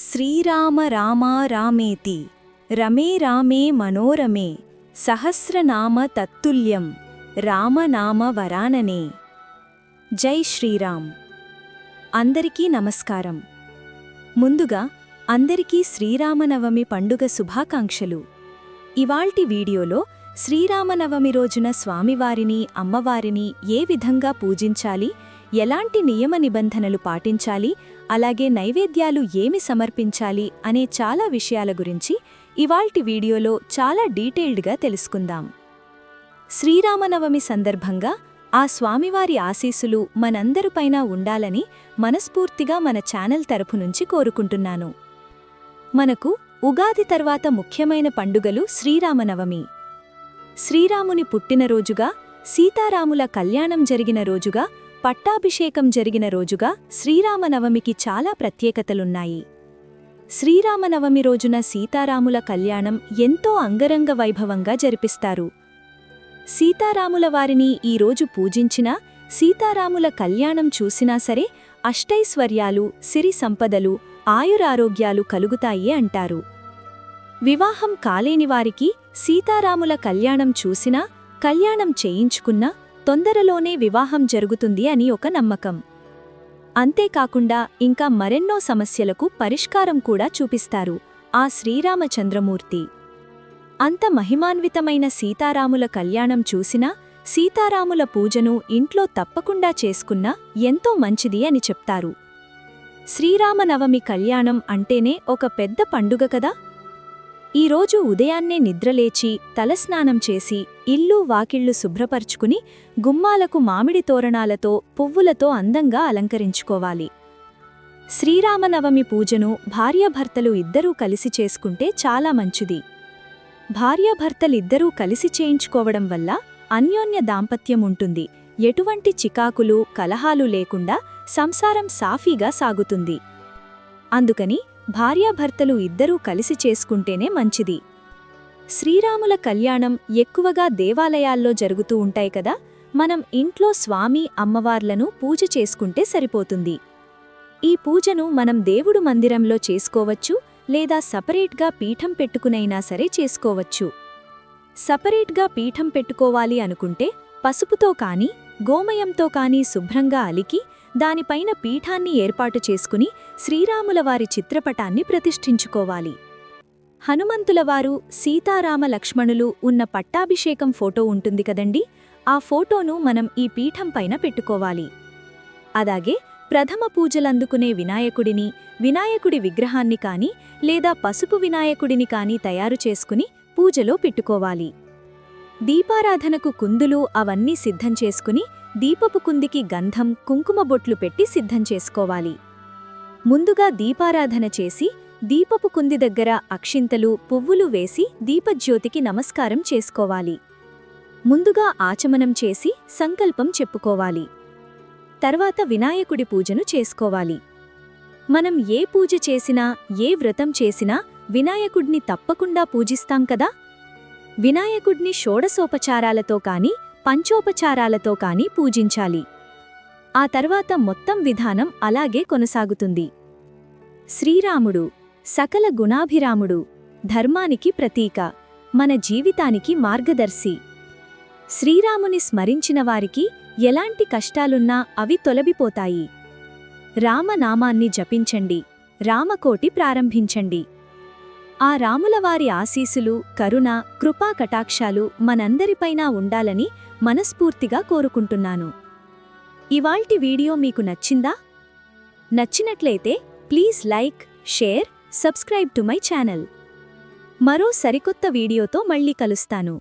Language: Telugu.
శ్రీరామ రామా రామేతి రమే రామే మనోరమే సహస్రనామ తత్తుల్యం రామనామ వరాననే. జై శ్రీరామ్. అందరికీ నమస్కారం. ముందుగా అందరికీ శ్రీరామనవమి పండుగ శుభాకాంక్షలు. ఇవాల్టి వీడియోలో శ్రీరామనవమి రోజున స్వామివారిని అమ్మవారిని ఏ విధంగా పూజించాలి, ఎలాంటి నియమ నిబంధనలు పాటించాలి, అలాగే నైవేద్యాలు ఏమి సమర్పించాలి అనే చాలా విషయాల గురించి ఇవాల్టి వీడియోలో చాలా డీటెయిల్డ్గా తెలుసుకుందాం. శ్రీరామనవమి సందర్భంగా ఆ స్వామివారి ఆశీస్సులు మనందరిపైన ఉండాలని మనస్ఫూర్తిగా మన ఛానల్ తరఫు నుంచి కోరుకుంటున్నాను. మనకు ఉగాది తర్వాత ముఖ్యమైన పండుగలు శ్రీరామనవమి. శ్రీరాముని పుట్టినరోజుగా, సీతారాముల కళ్యాణం జరిగిన రోజుగా, పట్టాభిషేకం జరిగిన రోజుగా శ్రీరామనవమికి చాలా ప్రత్యేకతలున్నాయి. శ్రీరామనవమి రోజున సీతారాముల కళ్యాణం ఎంతో అంగరంగ వైభవంగా జరిపిస్తారు. సీతారాముల వారిని ఈరోజు పూజించినా, సీతారాముల కళ్యాణం చూసినా సరే అష్టైశ్వర్యాలు, సిరి సంపదలు, ఆయురారోగ్యాలు కలుగుతాయి అంటారు. వివాహం కాలేని వారికి సీతారాముల కళ్యాణం చూసినా, కళ్యాణం చేయించుకున్నా తొందరలోనే వివాహం జరుగుతుంది అని ఒక నమ్మకం. అంతేకాకుండా ఇంకా మరెన్నో సమస్యలకు పరిష్కారం కూడా చూపిస్తారు ఆ శ్రీరామచంద్రమూర్తి. అంత మహిమాన్వితమైన సీతారాముల కళ్యాణం చూసినా, సీతారాముల పూజను ఇంట్లో తప్పకుండా చేసుకున్నా ఎంతో మంచిది అని చెప్తారు. శ్రీరామనవమి కళ్యాణం అంటేనే ఒక పెద్ద పండుగ కదా. ఈరోజు ఉదయాన్నే నిద్రలేచి తలస్నానం చేసి ఇల్లు వాకిళ్లు శుభ్రపర్చుకుని గుమ్మాలకు మామిడి తోరణాలతో పువ్వులతో అందంగా అలంకరించుకోవాలి. శ్రీరామనవమి పూజను భార్యాభర్తలు ఇద్దరూ కలిసి చేసుకుంటే చాలా మంచిది. భార్యాభర్తలిద్దరూ కలిసి చేయించుకోవడం వల్ల అన్యోన్య దాంపత్యం ఉంటుంది. ఎటువంటి చికాకులు, కలహాలు లేకుండా సంసారం సాఫీగా సాగుతుంది. అందుకని భార్యాభర్తలు ఇద్దరూ కలిసి చేసుకుంటేనే మంచిది. శ్రీరాముల కళ్యాణం ఎక్కువగా దేవాలయాల్లో జరుగుతూ ఉంటాయి కదా. మనం ఇంట్లో స్వామి అమ్మవార్లను పూజ చేసుకుంటే సరిపోతుంది. ఈ పూజను మనం దేవుడు మందిరంలో చేసుకోవచ్చు, లేదా సపరేట్గా పీఠం పెట్టుకునైనా సరే చేసుకోవచ్చు. సపరేట్గా పీఠం పెట్టుకోవాలి అనుకుంటే పసుపుతో కానీ గోమయంతో కానీ శుభ్రంగా అలికి దానిపైన పీఠాన్ని ఏర్పాటు చేసుకుని శ్రీరాములవారి చిత్రపటాన్ని ప్రతిష్ఠించుకోవాలి. హనుమంతులవారు, సీతారామ లక్ష్మణులు ఉన్న పట్టాభిషేకం ఫోటో ఉంటుంది కదండి, ఆ ఫోటోను మనం ఈ పీఠం పైన పెట్టుకోవాలి. అలాగే ప్రథమ పూజలందుకునే వినాయకుడిని, వినాయకుడి విగ్రహాన్ని కానీ లేదా పసుపు వినాయకుడిని కానీ తయారు చేసుకుని పూజలో పెట్టుకోవాలి. దీపారాధనకు కుందులు అవన్నీ సిద్ధం చేసుకుని దీపపు కుందికి గంధం, కుంకుమ బొట్లు పెట్టి సిద్ధం చేసుకోవాలి. ముందుగా దీపారాధన చేసి దీపపు కుంది దగ్గర అక్షింతలు, పువ్వులు వేసి దీపజ్యోతికి నమస్కారం చేసుకోవాలి. ముందుగా ఆచమనం చేసి సంకల్పం చెప్పుకోవాలి. తర్వాత వినాయకుడి పూజను చేసుకోవాలి. మనం ఏ పూజ చేసినా, ఏ వ్రతం చేసినా వినాయకుడిని తప్పకుండా పూజిస్తాం కదా. వినాయకుడిని షోడశోపచారాలతో కానీ పంచోపచారాలతో కానీ పూజించాలి. ఆ తర్వాత మొత్తం విధానం అలాగే కొనసాగుతుంది. శ్రీరాముడు సకల గుణాభిరాముడు, ధర్మానికి ప్రతీక, మన జీవితానికి మార్గదర్శి. శ్రీరాముని స్మరించిన వారికి ఎలాంటి కష్టాలున్నా అవి తొలగిపోతాయి. రామనామాన్ని జపించండి, రామకోటి ప్రారంభించండి. ఆ రాములవారి ఆశీసులు, కరుణ, కృపా కటాక్షాలు మనందరిపైనా ఉండాలని మనస్ఫూర్తిగా కోరుకుంటున్నాను. ఇవాల్టి వీడియో మీకు నచ్చిందా? నచ్చినట్లయితే please like, share, subscribe to my channel. మరో సరికొత్త వీడియోతో మళ్ళీ కలుస్తాను.